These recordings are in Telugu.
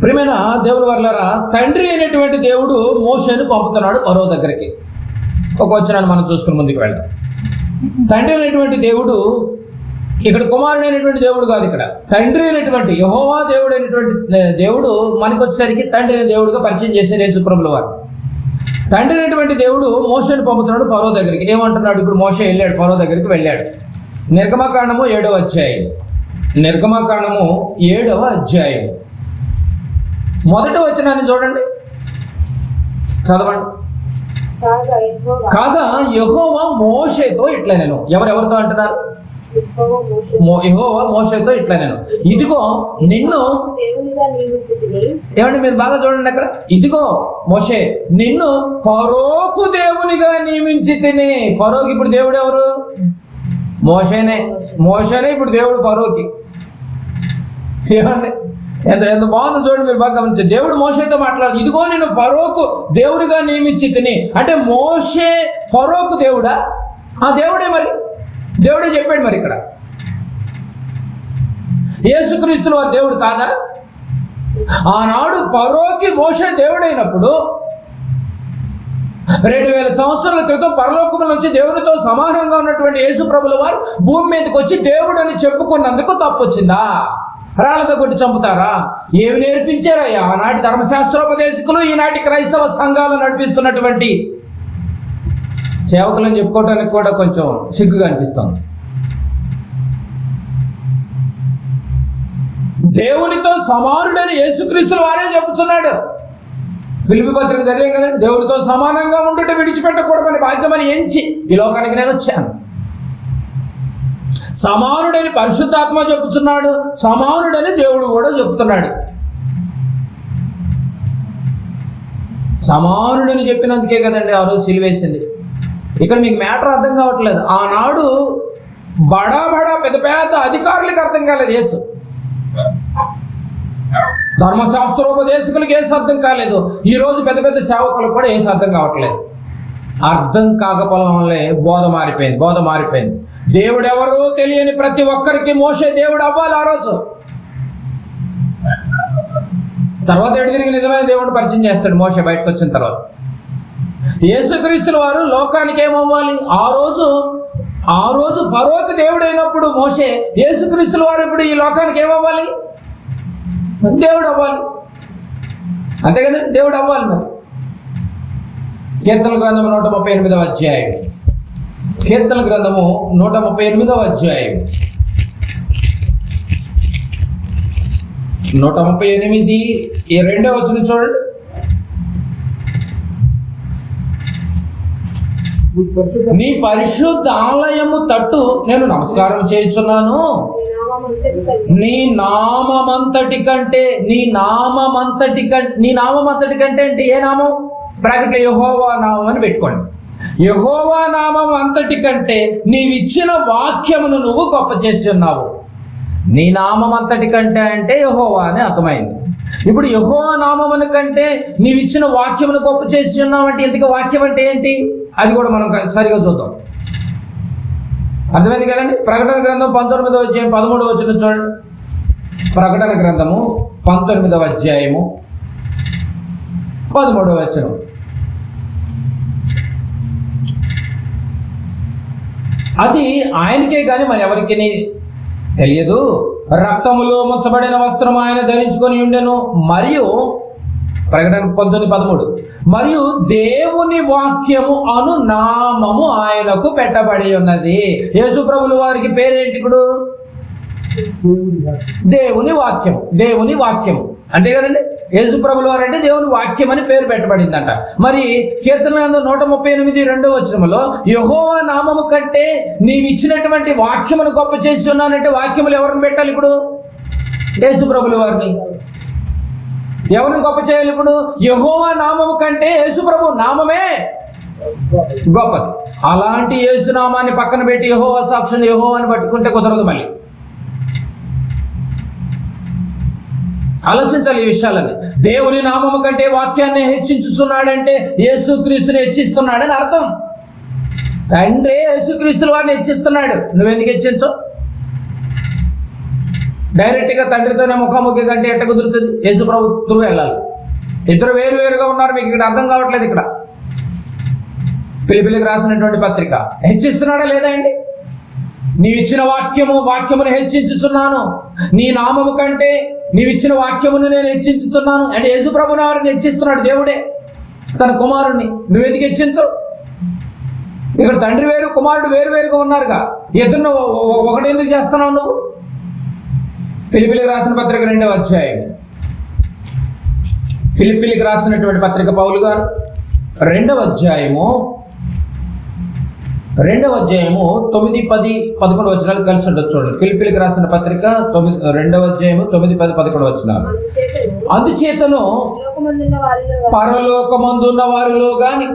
ప్రియమైన దేవుని వర్లారా, తండ్రి అయినటువంటి దేవుడు మోషేను పంపుతున్నాడు ఫరో దగ్గరికి. ఒక వచనాన్ని మనం చూసుకుని ముందుకు వెళ్దాం. తండ్రి అయినటువంటి దేవుడు ఇక్కడ కుమారుడు అయినటువంటి దేవుడు కాదు, ఇక్కడ తండ్రి అయినటువంటి యెహోవా దేవుడు అయినటువంటి దేవుడు మనకు వచ్చేసరికి తండ్రి అయిన దేవుడుగా పరిచయం చేసే యేసుప్రభుల వారు. తండ్రి అయినటువంటి దేవుడు మోషేను పంపుతున్నాడు ఫరో దగ్గరికి. ఏమంటున్నాడు? ఇప్పుడు మోషే వెళ్ళాడు, ఫరో దగ్గరికి వెళ్ళాడు. నిర్గమకాండము 7వ అధ్యాయం. నిర్గమకాండము 7వ అధ్యాయం మొదటి వచనాన్ని చూడండి, చదవండి. కాగా యెహోవా మోషేతో ఇట్లా నేను, ఎవరెవరితో అంటున్నారు? యెహోవా మోషేతో ఇట్లా నేను, ఇదిగో నిన్ను, ఏమండి మీరు బాగా చూడండి అక్కడ, ఇదిగో మోషే నిన్ను ఫరోకు దేవునిగా నియమించి తిని. ఫరోకి ఇప్పుడు దేవుడు ఎవరు? మోషేనే ఇప్పుడు దేవుడు ఫరోకి. ఏమండి ఎంత బాగుందో చూడండి, మీరు బాగా గమనించారు. దేవుడు మోషేతో మాట్లాడు, ఇదిగో నేను ఫరోకు దేవుడిగా నియమించి తిని. అంటే మోషే ఫరోకు దేవుడా? ఆ దేవుడే, మరి దేవుడే చెప్పాడు. మరి ఇక్కడ యేసుక్రీస్తుల వారి దేవుడు కాదా? ఆనాడు ఫరోకి మోషే దేవుడైనప్పుడు 2000 సంవత్సరాల క్రితం పరలోకముల నుంచి దేవునితో సమానంగా ఉన్నటువంటి యేసు ప్రభుల వారు భూమి మీదకి వచ్చి దేవుడు అని చెప్పుకున్నందుకు తప్పు వచ్చిందా? రాళ్ళతో కొట్టి చంపుతారా? ఏమి నేర్పించారయ్యా ఆనాటి ధర్మశాస్త్రోపదేశకులు, ఈనాటి క్రైస్తవ సంఘాలు నడిపిస్తున్నటువంటి సేవకులను చెప్పుకోవడానికి కూడా కొంచెం సిగ్గుగా అనిపిస్తుంది. దేవునితో సమానుడని యేసుక్రీస్తుల వారే చెప్పుచున్నాడు. ఫిలిప్పీ పత్రిక చదివాం కదండి, దేవుడితో సమానంగా ఉండుట విడిచిపెట్టకూడదని భాగ్యమని ఎంచి ఈ లోకానికి నేను వచ్చాను. సమానుడని పరిశుద్ధాత్మ చెప్పుచున్నాడు, సమానుడని దేవుడు కూడా చెప్తున్నాడు. సమానుడని చెప్పినందుకే కదండి ఆ రోజు సిలువేసింది. ఇక్కడ మీకు మ్యాటర్ అర్థం కావట్లేదు. ఆనాడు బడా పెద్ద పెద్ద అధికారులకు అర్థం కాలేదు యేసు. ధర్మశాస్త్రోపదేశకులకు ఏసు అర్థం కాలేదు. ఈరోజు పెద్ద పెద్ద సేవకులకు కూడా ఏసు అర్థం కావట్లేదు. అర్థం కాకపోవడం వల్లే బోధ మారిపోయింది. దేవుడు ఎవరో తెలియని ప్రతి ఒక్కరికి మోషే దేవుడు అవ్వాలి ఆ రోజు. తర్వాత ఎటు తిరిగి నిజమైన దేవుడిని పరిచయం చేస్తాడు మోషే బయటకు వచ్చిన తర్వాత. యేసుక్రీస్తుల వారు లోకానికి ఏమవ్వాలి? ఆ రోజు ఫరోకు దేవుడు అయినప్పుడు మోషే, యేసుక్రీస్తుల వారు ఇప్పుడు ఈ లోకానికి ఏమవ్వాలి? దేవుడు అవ్వాలి. అంతే కదండి, దేవుడు అవ్వాలి. మరి కీర్తన గ్రంథము 138వ అధ్యాయం. కీర్తన గ్రంథము 138వ అధ్యాయం 138 ఈ 2వ వచనం చూడండి. నీ పరిశుద్ధ ఆలయము తట్టు నేను నమస్కారం చేయుచున్నాను. నీ నామమంతటి కంటే అంటే ఏ నామం? బ్రాకెట్లో యెహోవా నామం అని పెట్టుకోండి. యెహోవా నామం అంతటి కంటే నీవిచ్చిన వాక్యమును నువ్వు గొప్ప చేసి ఉన్నావు. నీ నామం అంతటి కంటే అంటే యెహోవా అని అర్థమైంది. ఇప్పుడు యెహోవా నామమును కంటే నీవిచ్చిన వాక్యమును గొప్ప చేసి ఉన్నావు అంటే ఇంతకీ వాక్యం అంటే ఏంటి? అది కూడా మనం సరిగా చూద్దాం. అర్థమైంది కదండి. ప్రకటన గ్రంథం 19వ అధ్యాయం 13వ వచనం చూడండి. ప్రకటన గ్రంథము 19వ అధ్యాయము 13వ వచనం. అది ఆయనకే కానీ మరి ఎవరికి తెలియదు. రక్తములో ముచ్చబడిన వస్త్రం ఆయన ధరించుకొని ఉండెను. మరియు ప్రకటన 19:13 మరియు దేవుని వాక్యము అను నామము ఆయనకు పెట్టబడి ఉన్నది. యేసు ప్రభుల వారికి పేరేంటి ఇప్పుడు? దేవుని వాక్యము అంటే కదండి. యేసు ప్రభుల వారు అంటే దేవుని వాక్యం అని పేరు పెట్టబడిందంట. మరి కీర్తన 138 2వ వచనములో యెహోవా నామము కంటే నీవు ఇచ్చినటువంటి వాక్యమును గొప్ప చేసి ఉన్నానంటే వాక్యములు ఎవరిని పెట్టాలి ఇప్పుడు? యేసు ప్రభుల వారిని. ఎవరిని గొప్ప చేయాలి ఇప్పుడు? యెహోవా నామము కంటే యేసు ప్రభు నామమే గొప్పది. అలాంటి యేసు నామాన్ని పక్కన పెట్టి యెహోవా సాక్షిని యెహోవాని పట్టుకుంటే కుదరదు. మళ్ళీ ఆలోచించాలి ఈ విషయాలని. దేవుని నామము కంటే వాక్యాన్ని హెచ్చించుతున్నాడంటే యేసుక్రీస్తుని హెచ్చిస్తున్నాడని అర్థం. తండ్రి యేసుక్రీస్తుల వారిని హెచ్చిస్తున్నాడు. నువ్వెందుకు హెచ్చించవు? డైరెక్ట్గా తండ్రితోనే ముఖాముఖి కంటే ఎట్ట కుదురుతుంది? యేసు ప్రభు త్రూ వెళ్ళాలి. ఇద్దరు వేరుగా ఉన్నారు. మీకు ఇక్కడ అర్థం కావట్లేదు. ఇక్కడ ఫిలిప్పీలకు రాసినటువంటి పత్రిక హెచ్చిస్తున్నాడా లేదా అండి? నీవిచ్చిన వాక్యమును హెచ్చించుచున్నాను, నీ నామము కంటే నీవిచ్చిన వాక్యమును నేను హెచ్చించుచున్నాను అంటే యేసు ప్రభుని వారిని హెచ్చిస్తున్నాడు దేవుడే తన కుమారుణ్ణి. నువ్వెందుకు హెచ్చించు? ఇక్కడ తండ్రి వేరు కుమారుడు వేరుగా ఉన్నారుగా. ఇద్దరు ఒకటి ఎందుకు చేస్తున్నావు నువ్వు? ఫిలిప్పీలకు రాసిన పత్రిక 2వ అధ్యాయం. ఫిలిప్పీలకు రాసినటువంటి పత్రిక పౌలు గారు 2వ అధ్యాయము 9, 10, 11 వచనాలు కలిసి ఉండొచ్చు. చూడండి, ఫిలిప్పీలకు రాసిన పత్రిక 2వ అధ్యాయము 9, 10, 11 వచనాలు. అందుచేతను పరలోకమందున్న వారిలో గాని,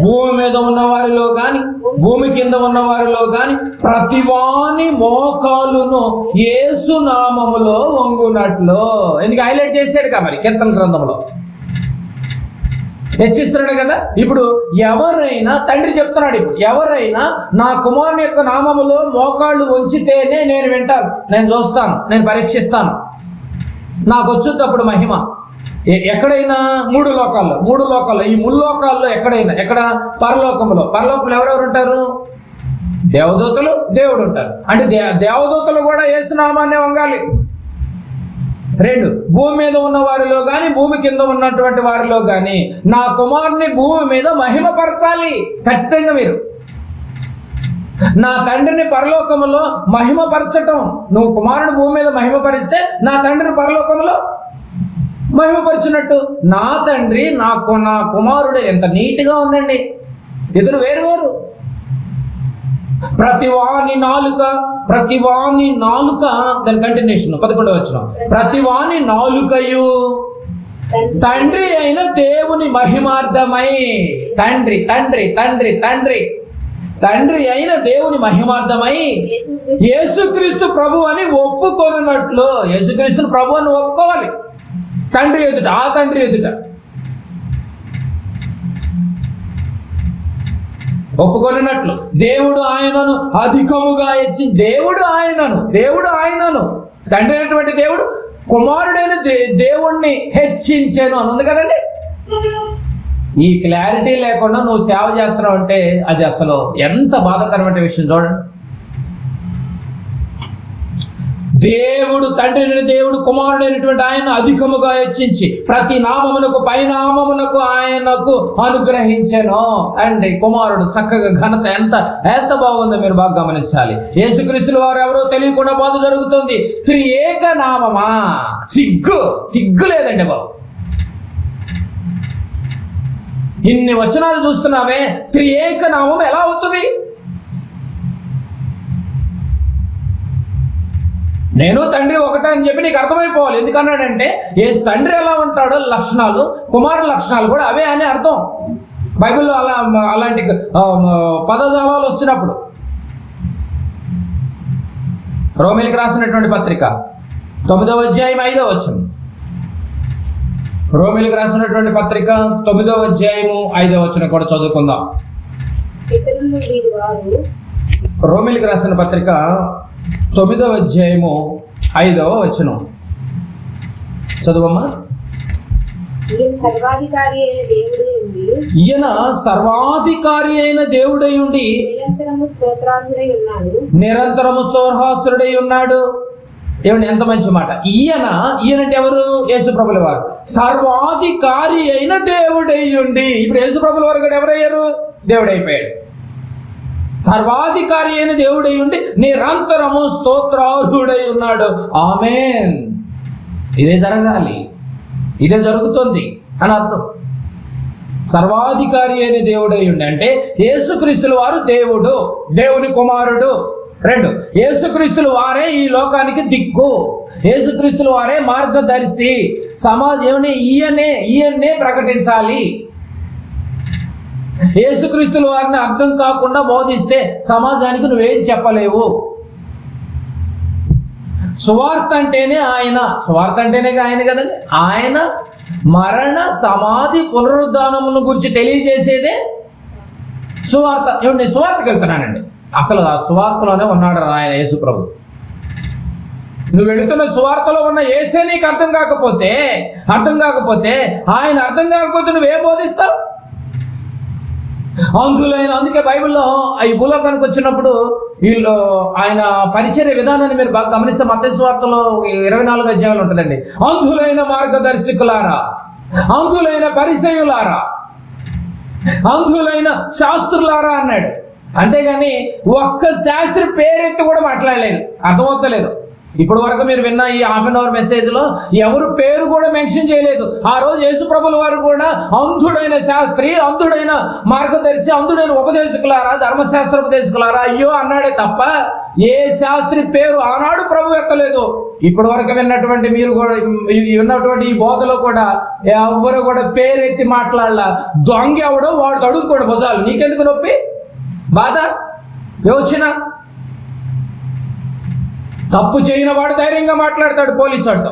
భూమి మీద ఉన్న వారిలో గాని, భూమి కింద ఉన్న వారిలో గాని ప్రతివాని మోకాలును యేసు నామములో వంగునట్లు. ఎందుకు హైలైట్ చేశాడు మరి కీర్తన గ్రంథంలో హెచ్చిస్తున్నాడు కదా. ఇప్పుడు ఎవరైనా తండ్రి చెప్తున్నాడు, ఇప్పుడు ఎవరైనా నా కుమారుని యొక్క నామములో మోకాళ్ళు వంచితేనే నేను వింటాను, నేను చూస్తాను, నేను పరీక్షిస్తాను, నాకు వచ్చుద్ది అప్పుడు మహిమ. ఎక్కడైనా 3 లోకాల్లో ఈ 3 లోకాల్లో ఎక్కడ పరలోకంలో ఎవరెవరు ఉంటారు? దేవదూతలు, దేవుడు ఉంటారు. అంటే దేవదూతలు కూడా యేసు నామాన్నే వంగాలి. 2, భూమి మీద ఉన్న వారిలో కానీ, భూమి కింద ఉన్నటువంటి వారిలో కానీ నా కుమారుని భూమి మీద మహిమపరచాలి. ఖచ్చితంగా మీరు నా తండ్రిని పరలోకములో మహిమపరచటం. నువ్వు కుమారుని భూమి మీద మహిమపరిస్తే నా తండ్రిని పరలోకములో మహిమపరిచినట్టు. నా తండ్రి నా కుమారుడు ఎంత నీట్గా ఉందండి. ఇద్దరు వేరు. ప్రతివాని నాలుక దాని కంటిన్యూషన్ 11వ వచనం. ప్రతివాని నాలుకయు తండ్రి అయిన దేవుని మహిమార్థమై, తండ్రి అయిన దేవుని మహిమార్థమై యేసుక్రీస్తు ప్రభు అని ఒప్పుకొనున్నట్లు. యేసుక్రీస్తుని ప్రభు అని ఒప్పుకోవాలి తండ్రి ఎదుట, ఆ తండ్రి ఎదుట ఒప్పుకొనినట్లు దేవుడు ఆయనను అధికముగా దేవుడు ఆయనను తండ్రి అయినటువంటి దేవుడు కుమారుడైన దేవుణ్ణి హెచ్చించాను అని ఉంది కదండి. ఈ క్లారిటీ లేకుండా నువ్వు సేవ చేస్తున్నావు అంటే అది అసలు ఎంత బాధాకరమైన విషయం. చూడండి, దేవుడు తండ్రి అయిన దేవుడు కుమారుడైనటువంటి ఆయన అధికముగా హెచ్చించి ప్రతి నామమునకు పైనామమునకు ఆయనకు అనుగ్రహించెను. అండి కుమారుడు చక్కగా ఘనత ఎంత బాగుందో మీరు బాగా గమనించాలి. యేసుక్రీస్తుల వారు ఎవరో తెలియకుండా బాధ జరుగుతుంది. త్రియేక నామమా? సిగ్గు లేదండి బాబు. ఇన్ని వచనాలు చూస్తున్నామే, త్రియేక నామం ఎలా అవుతుంది? నేను తండ్రి ఒకటే అని చెప్పి నీకు అర్థమైపోవాలి. ఎందుకన్నాడంటే ఏ తండ్రి ఎలా ఉంటాడో లక్షణాలు, కుమారుల లక్షణాలు కూడా అవే అని అర్థం. బైబిల్లో అలాంటి పదజాలాలు వచ్చినప్పుడు. రోమీయులకు రాసినటువంటి పత్రిక 9వ అధ్యాయం 5వ వచనం. రోమీయులకు రాసినటువంటి పత్రిక 9వ అధ్యాయము 5వ వచనం కూడా చదువుకుందాం. రోమీయులకు రాసిన పత్రిక 9వ అధ్యాయము 5వ వచనం చదువమ్మా. ఈయన సర్వాధికారి అయిన దేవుడై ఉండి నిరంతరము స్తోత్రార్హుడై ఉన్నాడు. ఏమండి ఎంత మంచి మాట. ఈయన అంటే ఎవరు? యేసుప్రభుల వారు సర్వాధికారి అయిన దేవుడై ఉండి. ఇప్పుడు యేసుప్రభుల వారు కూడా ఎవరయ్యారు? దేవుడైపోయాడు. సర్వాధికారి అయిన దేవుడై ఉండి నిరంతరము స్తోత్రార్హుడై ఉన్నాడు. ఆమేన్. ఇదే జరగాలి, ఇదే జరుగుతుంది అని అర్థం. సర్వాధికారి అయిన దేవుడై ఉండి అంటే యేసుక్రీస్తుల వారు దేవుడు, దేవుని కుమారుడు. 2, యేసుక్రీస్తుల వారే ఈ లోకానికి దిక్కు, యేసుక్రీస్తుల వారే మార్గదర్శి. సమాజంని ఈయన్నే ప్రకటించాలి. యేసుక్రీస్తుల వారిని అర్థం కాకుండా బోధిస్తే సమాజానికి నువ్వేం చెప్పలేవు. సువార్త అంటేనే ఆయన కదండి. ఆయన మరణ సమాధి పునరుద్ధానమును గురించి తెలియజేసేదే సువార్త. నేను సువార్తకి వెళ్తున్నానండి. అసలు ఆ సువార్తలోనే ఉన్నాడు ఆయన యేసు ప్రభు. నువ్వు వెళుతున్న సువార్తలో ఉన్న యేసే నీకు అర్థం కాకపోతే ఆయన అర్థం కాకపోతే నువ్వేం బోధిస్తావు? అందుకే బైబిల్లో ఈ భూలోకానికి వచ్చినప్పుడు వీళ్ళు ఆయన పరిచర్య విధానాన్ని మీరు బాగా గమనిస్తే మత్తయి సువార్తలో 24 అధ్యాయాలు ఉంటుందండి. అంధులైన మార్గదర్శకులారా, అంధులైన పరిసయ్యులారా, అంధులైన శాస్త్రులారా అన్నాడు. అంతేగాని ఒక్క శాస్త్రి పేరెత్తి కూడా మాట్లాడలేదు. అర్థమవుతలేదు. ఇప్పుడు వరకు మీరు విన్న ఈ హాఫ్ అన్ అవర్ మెసేజ్ లో ఎవరు పేరు కూడా మెన్షన్ చేయలేదు. ఆ రోజు యేసు ప్రభుల వారు కూడా అంధుడైన శాస్త్రి, అంధుడైన మార్గదర్శి, అంధుడైన ఉపదేశకులారా, ధర్మశాస్త్ర ఉపదేశకులారా అయ్యో అన్నాడే తప్ప ఏ శాస్త్రి పేరు ఆనాడు ప్రభు ఎత్తలేదు. ఇప్పటి వరకు విన్నటువంటి మీరు కూడా విన్నటువంటి ఈ బోధలో కూడా ఎవరు కూడా పేరెత్తి మాట్లాడలా. దొంగ ఎవడో వాడు తడుక్కోడు భుజాలు. నీకెందుకు నొప్పి, బాధ, యోచన? తప్పు చేయని వాడు ధైర్యంగా మాట్లాడతాడు పోలీసు వాడితో.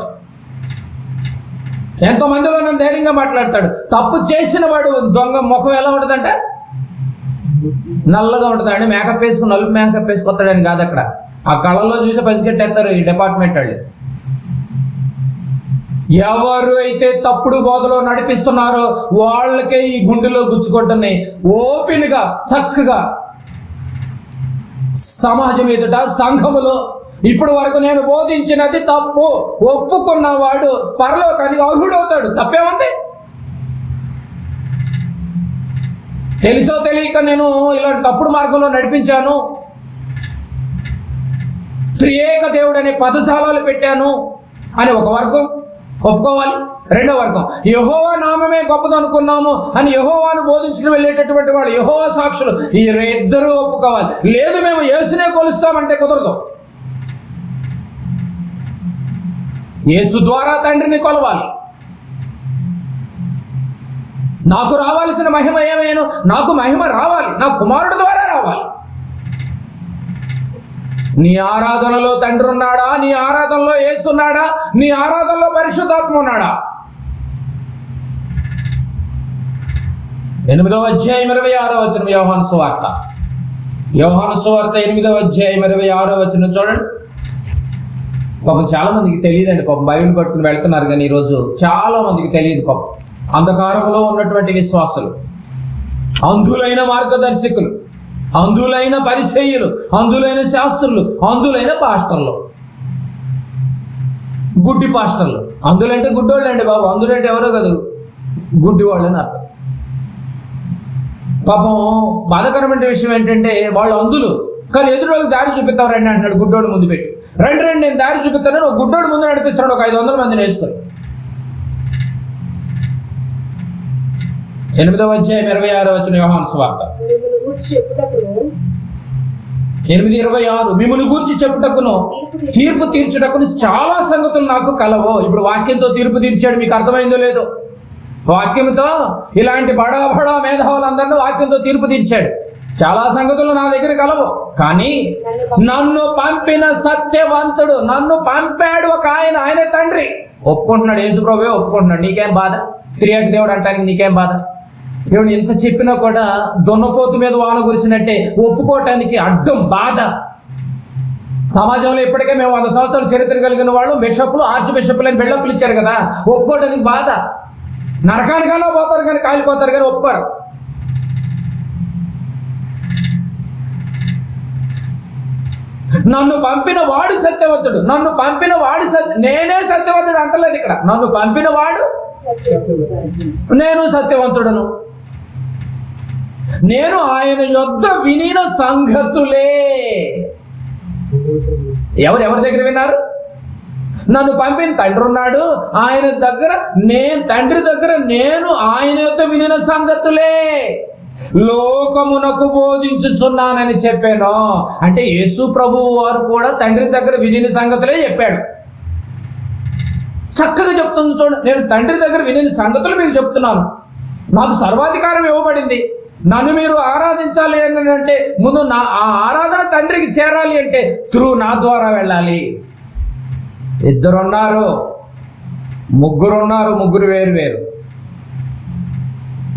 ఎంతో మందిలో నన్ను ధైర్యంగా మాట్లాడతాడు. తప్పు చేసిన వాడు దొంగ ముఖం ఎలా ఉంటుందంటే నల్లగా ఉంటుందండి. మేకప్ వేసుకుని నలుపు మేకప్ వేసుకొస్తాడని కాదు, అక్కడ ఆ కళ్ళల్లో చూసి పసిగట్టేస్తారు ఈ డిపార్ట్మెంట్ వాళ్ళు. ఎవరు అయితే తప్పుడు బోధలో నడిపిస్తున్నారో వాళ్ళకే ఈ గుండెలో గుచ్చుకుంటున్నాయి. ఓపెన్గా చక్కగా సమాజం ఎదుట, సంఘములో ఇప్పటి వరకు నేను బోధించినది తప్పు ఒప్పుకున్నవాడు పరలోకానికి అర్హుడవుతాడు. తప్పేముంది? తెలుసో తెలియక నేను ఇలాంటి తప్పుడు మార్గంలో నడిపించాను, త్రియేక దేవుడు అనే పదశాలలు పెట్టాను అని ఒక వర్గం ఒప్పుకోవాలి. రెండో వర్గం యెహోవా నామమే గొప్పదనుకున్నాము అని యెహోవాను బోధించుకుని వెళ్ళేటటువంటి వాళ్ళు, యెహోవా సాక్షులు, ఈ ఇద్దరూ ఒప్పుకోవాలి. లేదు మేము యేసునే కొలుస్తామంటే కుదరదు. యేసు ద్వారా తండ్రిని కొలవాలి. నాకు రావాల్సిన మహిమ ఏమేను? నాకు మహిమ రావాలి, నా కుమారుడు ద్వారా రావాలి. నీ ఆరాధనలో తండ్రి ఉన్నాడా? నీ ఆరాధనలో యేసు ఉన్నాడా? నీ ఆరాధనలో పరిశుద్ధాత్మ ఉన్నాడా? 8వ అధ్యాయం 26వ వచనం యోహాను సువార్త. యోహాను సువార్త 8వ అధ్యాయం 26వ వచనం చూడండి. పాపం చాలా మందికి తెలియదండి. పాపం బైబిల్ పట్టుకుని వెళ్తున్నారు కానీ ఈరోజు చాలా మందికి తెలియదు. పాపం అంధకారంలో ఉన్నటువంటి విశ్వాసులు, అంధులైన మార్గదర్శకులు, అంధులైన పరిచర్యలు, అంధులైన శాస్త్రులు, అంధులైన పాస్టర్లు, గుడ్డి పాస్టర్లు. అంధులంటే గుడ్డోళ్ళు అండి బాబు. అంధులంటే ఎవరో కాదు, గుడ్డి వాళ్ళని అర్థం. పాపం బాధాకరమైన విషయం ఏంటంటే వాళ్ళు అంధులు కానీ ఎదురోళ్ళకి దారి చూపిస్తావు రండి అంటున్నాడు గుడ్డోడు ముందు పెట్టి. రండి నేను దారి చూపిస్తాను, ఒక గుడ్డోడు ముందు నడిపిస్తున్నాడు ఒక 500 మందిని వేసుకొని. 8వ అధ్యాయం 26వ వచనం యోహాను సువార్త 8:26. మిమ్మల్ని గూర్చి చెప్పుటకును తీర్పు తీర్చుటకును చాలా సంగతులు నాకు కలవు. ఇప్పుడు వాక్యంతో తీర్పు తీర్చాడు, మీకు అర్థమైందో లేదో? వాక్యంతో ఇలాంటి బడా మేధావులందరినీ వాక్యంతో తీర్పు తీర్చాడు. చాలా సంగతులు నా దగ్గర కలవు, కానీ నన్ను పంపిన సత్యవంతుడు, నన్ను పంపాడు ఒక ఆయన, ఆయనే తండ్రి ఒప్పుకుంటున్నాడు. యేసు ప్రభువే ఒప్పుకుంటున్నాడు. నీకేం బాధ? త్రియేక దేవుడు అంటానికి నీకేం బాధ? దేవుడు ఎంత చెప్పినా కూడా దున్నపోతు మీద వాన కురిసినట్టే ఒప్పుకోవటానికి అడ్డం, బాధ. సమాజంలో ఇప్పటికే మేము 100 సంవత్సరాల చరిత్ర కలిగిన వాళ్ళు బిషప్లు, ఆర్చ్ బిషప్లు అని బిల్డప్లు ఇచ్చారు కదా, ఒప్పుకోవటానికి బాధ. నరకానికన్నా పోతారు కానీ కాలిపోతారు కానీ ఒప్పుకోరు. నన్ను పంపిన వాడు సత్యవంతుడు, నన్ను పంపిన వాడు నేనే సత్యవంతుడు అంటలేదు ఇక్కడ. నన్ను పంపిన వాడు, నేను సత్యవంతుడను. నేను ఆయన యొద్ద వినిన సంగతులే. ఎవరి దగ్గర విన్నారు? నన్ను పంపిన తండ్రి ఉన్నాడు, ఆయన దగ్గర తండ్రి దగ్గర నేను ఆయన యొద్ద వినిన సంగతులే లోకమునకు బోధించుచున్నానని చెప్పాను. అంటే యేసు ప్రభువు వారు కూడా తండ్రి దగ్గర వినిన సంగతులే చెప్పాడు. చక్కగా చెప్తుంది చూడండి. నేను తండ్రి దగ్గర వినిన సంగతులు మీకు చెప్తున్నాను. నాకు సర్వాధికారం ఇవ్వబడింది. నన్ను మీరు ఆరాధించాలి అని అంటే ముందు నా ఆ ఆరాధన తండ్రికి చేరాలి అంటే నా ద్వారా వెళ్ళాలి. 2 ఉన్నారు, 3 ఉన్నారు, 3 వేరు.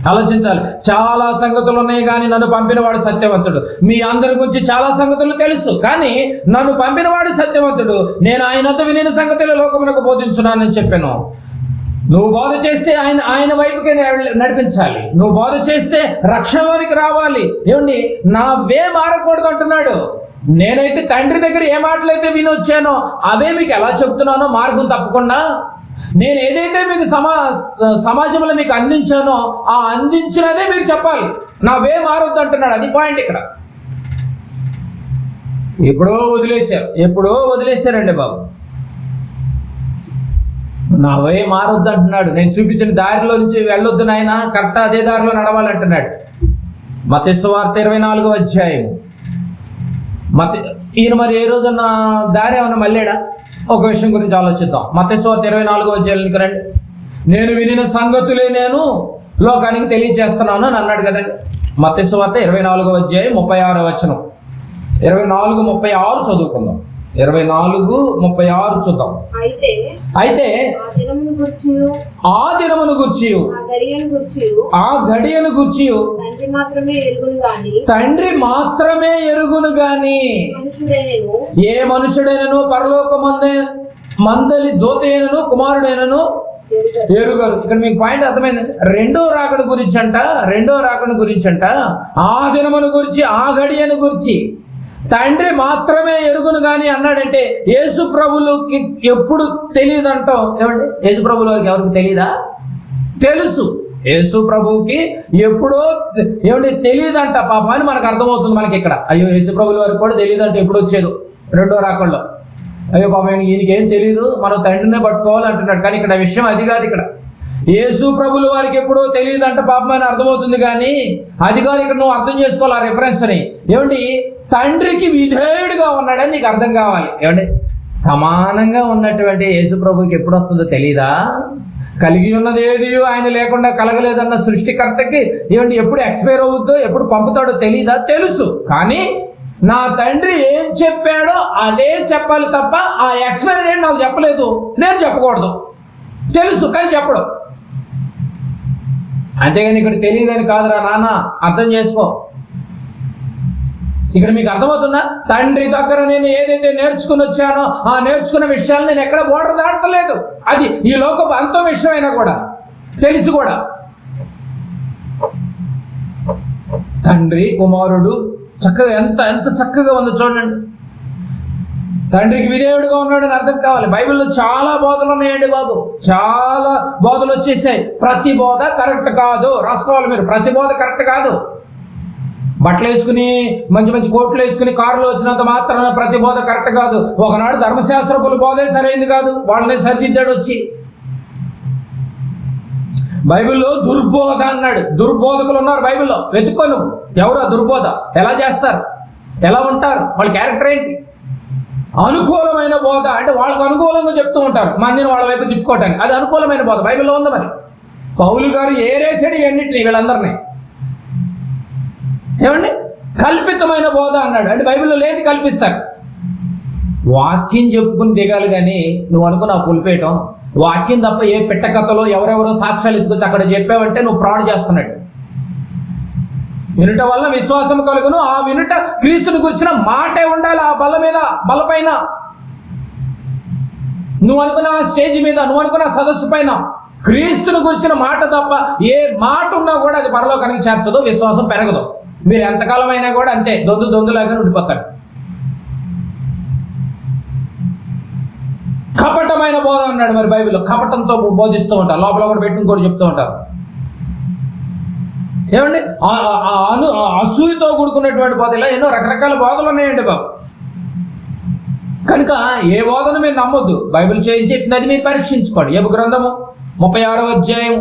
ఆలోచించాలి. చాలా సంగతులు ఉన్నాయి కానీ నన్ను పంపినవాడు సత్యవంతుడు. మీ అందరి గురించి చాలా సంగతులు తెలుసు కానీ నన్ను పంపినవాడు సత్యవంతుడు. నేను ఆయనతో వినిన సంగతులు లోకమునకు బోధించున్నానని చెప్పాను. నువ్వు బోధ చేస్తే ఆయన వైపుకే నడిపించాలి. నువ్వు బోధ చేస్తే రక్షణలోనికి రావాలి. ఏమండి, నా వే మారకూడదు అంటున్నాడు. నేనైతే తండ్రి దగ్గర ఏ మాటలైతే వినొచ్చానో అవే మీకు ఎలా చెప్తున్నానో మార్గం తప్పకుండా. నేను ఏదైతే మీకు సమాజంలో మీకు అందించానో ఆ అందించినదే మీరు చెప్పాలి. నా వే మారొద్దు అంటున్నాడు. అది పాయింట్ ఇక్కడ. ఎప్పుడో వదిలేశారండి బాబు. నా వే మారొద్దు అంటున్నాడు. నేను చూపించిన దారిలో నుంచి వెళ్ళొద్దు నాయన, కరెక్ట్ అదే దారిలో నడవాలంటున్నాడు. మత్తయి సువార్త 24వ అధ్యాయం. ఈయన మరి ఏ రోజున్న దారి ఏమన్నా మళ్ళాడా? ఒక విషయం గురించి ఆలోచిద్దాం. మత్తయి సువార్త 24వ అధ్యాయానికి రండి. నేను వినిన సంగతులే నేను లోకానికి తెలియజేస్తున్నాను అని అన్నాడు కదండి. మత్తయి సువార్త 24వ అధ్యాయం 36వ వచనం. 24:36 చదువుకుందాం. 24:36 చూద్దాం. అయితే ఆ దినమును గూర్చి ఆ గడియను గూర్చి తండ్రి మాత్రమే ఎరుగును గాని ఏ మనుషుడైనను మందలి దూతైనను కుమారుడైనను ఎరుగరు. ఇక్కడ మీకు పాయింట్ అర్థమైంది. రెండో రాకడ గురించి అంట ఆ దినమును గురించి ఆ గడియను గురించి తండ్రి మాత్రమే ఎరుగును గాని అన్నాడంటే యేసు ప్రభువుకి ఎప్పుడు తెలియదు అంటాం. ఏమండి, యేసు ప్రభువుల వారికి ఎవరికి తెలియదా? తెలుసు. యేసు ప్రభువుకి ఎప్పుడో ఏమంటే తెలియదంట పాప అని మనకు అర్థమవుతుంది. మనకి ఇక్కడ అయ్యో యేసు ప్రభువుల వారికి కూడా తెలియదంట ఎప్పుడు వచ్చేదో రెండో రాకడలో. అయ్యో పాప ఈయనకి ఏం తెలియదు, మనం తండ్రినే పట్టుకోవాలి అంటున్నాడు. కానీ ఇక్కడ విషయం అది కాదు. ఇక్కడ యేసు ప్రభువుల వారికి ఎప్పుడో తెలియదంట పాపం అని అర్థమవుతుంది కానీ అది కాదు. ఇక్కడ నువ్వు అర్థం చేసుకోవాలి ఆ రిఫరెన్స్ ని. ఏమండి, తండ్రికి విధేయుడిగా ఉన్నాడని నీకు అర్థం కావాలి. ఏమండి, సమానంగా ఉన్నటువంటి యేసు ప్రభువుకి ఎప్పుడు వస్తుందో తెలీదా? కలిగి ఉన్నది ఏది ఆయన లేకుండా కలగలేదన్న సృష్టికర్తకి ఏమండి ఎప్పుడు ఎక్స్పైర్ అవుద్దో ఎప్పుడు పంపుతాడో తెలీదా? తెలుసు. కానీ నా తండ్రి ఏం చెప్పాడో అదే చెప్పాలి తప్ప ఆ ఎక్స్పైర్ డేట్ నాకు చెప్పలేదు, నేను చెప్పకూడదు. తెలుసు కానీ చెప్పడం. అంతేగాని ఇక్కడ తెలియదని కాదురా నాన్న, అర్థం చేసుకో. ఇక్కడ మీకు అర్థమవుతుందా? తండ్రి దగ్గర నేను ఏదైతే నేర్చుకుని వచ్చానో ఆ నేర్చుకున్న విషయాలు నేను ఎక్కడ బోర్డర్ దాటలేదు. అది ఈ లోకపు అంత విషయమైనా కూడా తెలిసి కూడా తండ్రి కుమారుడు చక్కగా ఎంత చక్కగా ఉందో చూడండి. తండ్రికి విధేయుడుగా ఉన్నాడని అర్థం కావాలి. బైబిల్లో చాలా బోధలు ఉన్నాయండి బాబు, చాలా బోధలు వచ్చేసాయి. ప్రతి బోధ కరెక్ట్ కాదు, రాసుకోవాలి మీరు. ప్రతి బోధ కరెక్ట్ కాదు. బట్టలు వేసుకుని మంచి కోట్లు వేసుకుని కారులో వచ్చినంత మాత్రాన ప్రతి బోధ కరెక్ట్ కాదు. ఒకనాడు ధర్మశాస్త్రపుల బోధే సరైంది కాదు, వాళ్ళని సరిదిద్దాడు వచ్చి. బైబిల్లో దుర్బోధ అన్నాడు. దుర్బోధకులు ఉన్నారు బైబిల్లో, వెతుక్కోను. ఎవరు ఆ దుర్బోధ? ఎలా చేస్తారు, ఎలా ఉంటారు, వాళ్ళ క్యారెక్టర్ ఏంటి? అనుకూలమైన బోధ అంటే వాళ్ళకు అనుకూలంగా చెప్తూ ఉంటారు, మందిని వాళ్ళ వైపు తిప్పుకోవటానికి. అది అనుకూలమైన బోధ బైబిల్లో ఉంది. మరి పౌలు గారు ఏరేసాడు ఇవన్నిటిని, వీళ్ళందరినీ. ఏమండి, కల్పితమైన బోధ అన్నాడు. అంటే బైబిల్లో లేదు, కల్పిస్తారు. వాక్యం చెప్పుకుని దిగాలి కానీ నువ్వు అనుకున్న పులిపేయటం వాక్యం తప్ప ఏ పిట్టకథలో ఎవరెవరో సాక్ష్యాలు ఎత్తుకొచ్చి అక్కడ చెప్పావంటే నువ్వు ఫ్రాడ్ చేస్తున్నాడు. వినుట వల్ల విశ్వాసం కలుగును, ఆ వినుట క్రీస్తుని గురించిన మాటే ఉండాలి. ఆ బలపైన నువ్వు అనుకున్న స్టేజ్ మీద, నువ్వు అనుకున్న సదస్సు పైన క్రీస్తుని గురించిన మాట తప్ప ఏ మాట ఉన్నా కూడా అది పరలోకానికి చేర్చదు, విశ్వాసం పెరగదు. మీరు ఎంతకాలం అయినా కూడా అంతే దొందులాగా ఉండిపోతాడు. కపటమైన బోధ అన్నాడు మరి బైబిల్లో. కపటంతో బోధిస్తూ ఉంటారు, లోపల కూడా పెట్టుకుని కూడా చెప్తూ ఉంటారు. ఏమండి, అసూయతో కూడుకున్నటువంటి బోధ, ఇలా ఎన్నో రకరకాల బోధలు ఉన్నాయండి బాబు. కనుక ఏ బోధను మీరు నమ్మొద్దు. బైబిల్ చెప్పింది మీరు పరీక్షించుకోండి. యోబు గ్రంథము 36వ అధ్యాయం.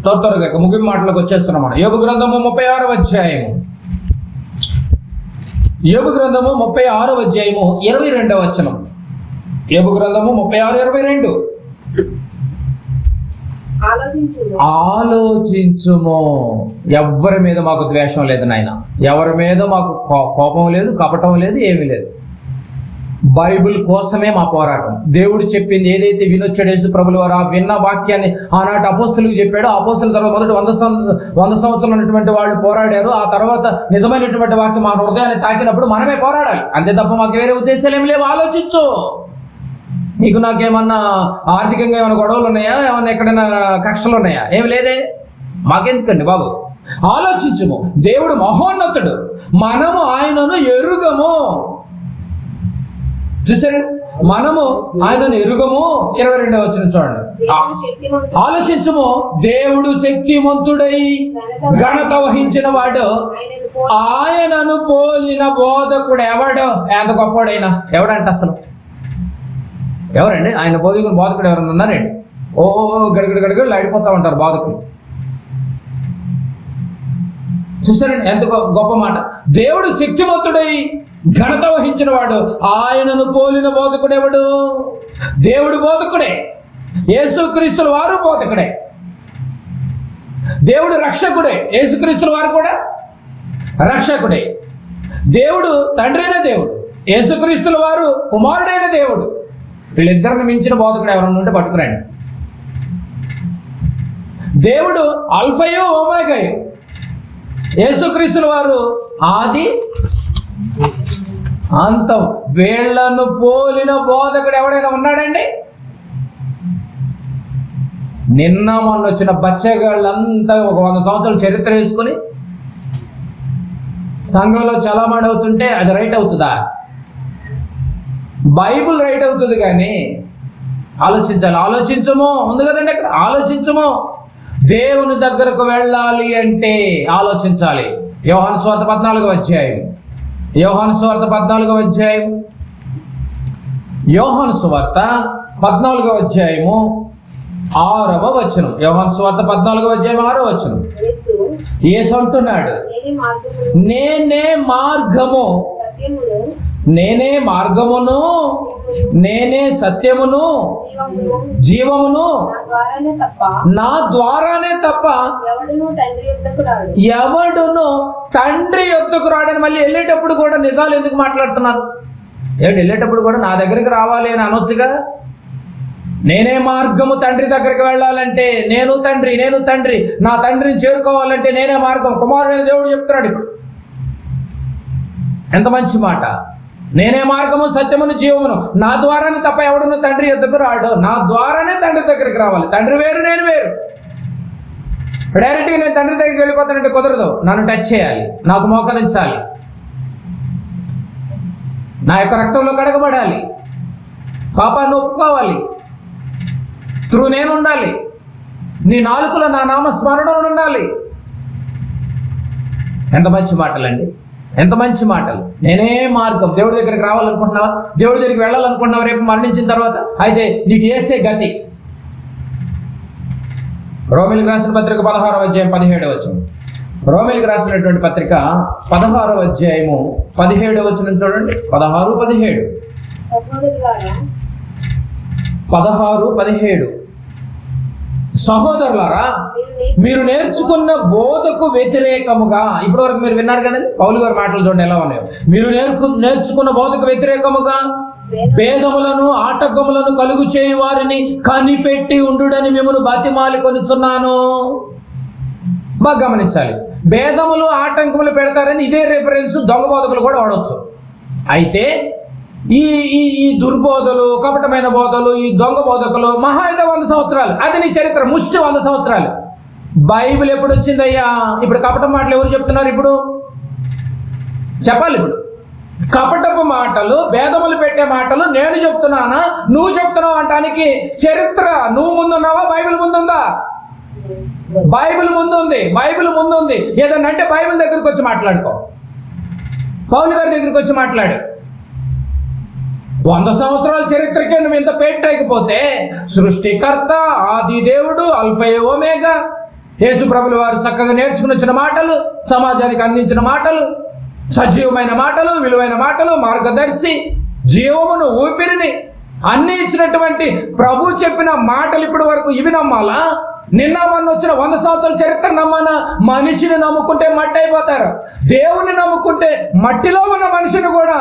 త్వరగా ముగింపు మాటలకు వచ్చేస్తున్నాం మనం. యోబు గ్రంథము 36వ అధ్యాయము. యోబు గ్రంథము 36వ అధ్యాయము 22వ వచనం. యోబు గ్రంథము 36:22. ఆలోచించుము. ఎవరి మీద మాకు ద్వేషం లేదు నాయన, ఎవరి మీద మాకు కోపం లేదు, కపటం లేదు, ఏమీ లేదు. బైబిల్ కోసమే మా పోరాటం. దేవుడు చెప్పింది ఏదైతే వినొచ్చాడు యేసు ప్రభుల వారు, ఆ విన్న వాక్యాన్ని ఆనాటి అపోస్తులకు చెప్పాడు. ఆ అపోస్తుల తర్వాత మొదటి 100 సంవత్సరాలు ఉన్నటువంటి వాళ్ళు పోరాడారు. ఆ తర్వాత నిజమైనటువంటి వాక్యం మా హృదయాన్ని తాకినప్పుడు మనమే పోరాడాలి. అంతే తప్ప మాకు వేరే ఉద్దేశాలు ఏమి లేవు. ఆలోచించు. నీకు నాకేమన్నా ఆర్థికంగా ఏమైనా గొడవలు ఉన్నాయా? ఏమన్నా ఎక్కడైనా కక్షలు ఉన్నాయా? ఏమి లేదే. మాకెందుకండి బాబు? ఆలోచించుము. దేవుడు మహోన్నతుడు, మనము ఆయనను ఎరుగము. చూసారు, మనము ఆయనను ఎరుగము. 22వ వచనం చూడండి. ఆలోచించుము. దేవుడు శక్తిమంతుడై ఘనత వహించిన వాడు, ఆయనను పోలిన బోధకుడు ఎవడు? ఎంత గొప్పవాడైనా ఎవడంట? అసలు ఎవరండి ఆయన బోధకుడు? ఎవరన్నా ఉన్నారండి? ఓ గడగడగడగడలు ఆడిపోతా ఉంటారు బోధకులు. చూసారండి ఎంత గొప్ప మాట. దేవుడు శక్తిమంతుడై ఘనత వహించిన వాడు, ఆయనను పోలిన బోధకుడు ఎవడు? దేవుడు బోధకుడే. యేసుక్రీస్తుల వారు బోధకుడే. దేవుడు రక్షకుడే. యేసుక్రీస్తుల వారు కూడా రక్షకుడే. దేవుడు తండ్రి అయిన దేవుడు, యేసుక్రీస్తుల వారు కుమారుడైన దేవుడు. వీళ్ళిద్దరిని మించిన బోధకుడు ఎవరన్నా ఉంటే పట్టుకురండి. దేవుడు అల్ఫయో ఓమేగాయో. యేసుక్రీస్తుల వారు ఆది అంతం. వీళ్లను పోలిన బోధకుడు ఎవడైనా ఉన్నాడండి? నిన్న మొన్న వచ్చిన బచ్చగాళ్ళంతా ఒక 100 సంవత్సరాల చరిత్ర వేసుకుని సంఘంలో చలామణి అవుతుంటే అది రైట్ అవుతుందా? బైబుల్ రైట్ అవుతుంది. కానీ ఆలోచించాలి. ఆలోచించము ఉంది కదండి అక్కడ. ఆలోచించము. దేవుని దగ్గరకు వెళ్ళాలి అంటే ఆలోచించాలి. యోహాను సువార్త 14వ అధ్యాయం. యోహాను సువార్త 14వ అధ్యాయం. యోహాను సువార్త 14వ అధ్యాయము 6వ వచనం. యోహాను సువార్త 14వ అధ్యాయం 6వ వచనం. యేసు అంటున్నాడు, నేనే మార్గము, నేనే మార్గమును, నేనే సత్యమును, జీవమును, నా ద్వారానే తప్ప ఎవడును తండ్రి యొద్దకు రాడని. మళ్ళీ వెళ్ళేటప్పుడు కూడా నిజాలు ఎందుకు మాట్లాడుతున్నారు? వెళ్ళేటప్పుడు కూడా నా దగ్గరికి రావాలి అని అనొచ్చుగా. నేనే మార్గము, తండ్రి దగ్గరికి వెళ్ళాలంటే నేను తండ్రి, నా తండ్రిని చేరుకోవాలంటే నేనే మార్గం. కుమారుడైన దేవుడు చెప్తున్నాడు ఇప్పుడు. ఎంత మంచి మాట. నేనే మార్గము, సత్యమును, జీవమును, నా ద్వారానే తప్ప ఎవడును తండ్రి యొద్దకు రాడు. నా ద్వారానే తండ్రి దగ్గరికి రావాలి. తండ్రి వేరు, నేను వేరు. డైరెక్ట్గా నేను తండ్రి దగ్గరికి వెళ్ళిపోతానంటే కుదరదు. నన్ను టచ్ చేయాలి, నాకు మోకరించాలి, నా యొక్క రక్తంలో కడగబడాలి, పాపాన్ని ఒప్పుకోవాలి, నేను ఉండాలి, నీ నాలుకలో నా నామ స్మరణ ఉండాలి. ఎంత మంచి మాటలండి, ఎంత మంచి మాటలు. నేనే మార్గం. దేవుడి దగ్గరికి రావాలనుకుంటున్నావా? దేవుడి దగ్గరికి వెళ్ళాలనుకుంటున్నావా? రేపు మరణించిన తర్వాత అయితే నీకు ఏసే గతి. రోమిలికి రాసిన పత్రిక 16వ అధ్యాయం 17వ వచనం. రోమిలికి రాసినటువంటి పత్రిక 16వ అధ్యాయము 17వ వచనం చూడండి. 16, 17. సహోదరులారా, మీరు నేర్చుకున్న బోధకు వ్యతిరేకముగా, ఇప్పటి వరకు మీరు విన్నారు కదండి పౌలు గారి మాటలు చూడండి ఎలా ఉన్నాయో. మీరు నేర్చుకున్న బోధకు వ్యతిరేకముగా భేదములను ఆటంకములను కలుగు చేయి వారిని కనిపెట్టి ఉండుడని మిమ్మల్ని బతిమాలి కొనుచున్నాను. బాగా గమనించాలి. భేదములు ఆటంకములు పెడతారని ఇదే రిఫరెన్స్ దొంగ బోధకులు కూడా వాడవచ్చు. అయితే ఈ దుర్బోధలు, కపటమైన బోధలు, ఈ దొంగ బోధకులు మహా అయితే 100 సంవత్సరాలు. అది నీ చరిత్ర. ముష్టి 100 సంవత్సరాలు. బైబిల్ ఎప్పుడు వచ్చిందయ్యా? ఇప్పుడు కపట మాటలు ఎవరు చెప్తున్నారు? ఇప్పుడు చెప్పాలి. ఇప్పుడు కపటపు మాటలు, భేదములు పెట్టే మాటలు నేను చెప్తున్నానా, నువ్వు చెప్తున్నావు అంటానికి చరిత్ర నువ్వు ముందున్నావా? బైబిల్ ముందుందా? బైబిల్ ముందుంది. బైబిల్ ముందుంది. ఏదన్నా అంటే బైబిల్ దగ్గరికి వచ్చి మాట్లాడుకో. పౌలు గారి దగ్గరికి వచ్చి మాట్లాడు. 100 సంవత్సరాల చరిత్రకే నువ్వు ఇంత పేటైకపోతే, సృష్టికర్త, ఆది దేవుడు, అల్ఫా ఓమేగా, యేసు ప్రభుల వారు చక్కగా నేర్చుకుని వచ్చిన మాటలు, సమాజానికి అందించిన మాటలు, సజీవమైన మాటలు, విలువైన మాటలు, మార్గదర్శి, జీవమును, ఊపిరిని అన్ని ఇచ్చినటువంటి ప్రభు చెప్పిన మాటలు ఇప్పటి వరకు ఇవి నమ్మాలా? నిన్న మొన్న వచ్చిన 100 సంవత్సరాల చరిత్ర నమ్మనా? మనిషిని నమ్ముకుంటే మట్టి అయిపోతారు. దేవుని నమ్ముకుంటే మట్టిలో ఉన్న మనిషిని కూడా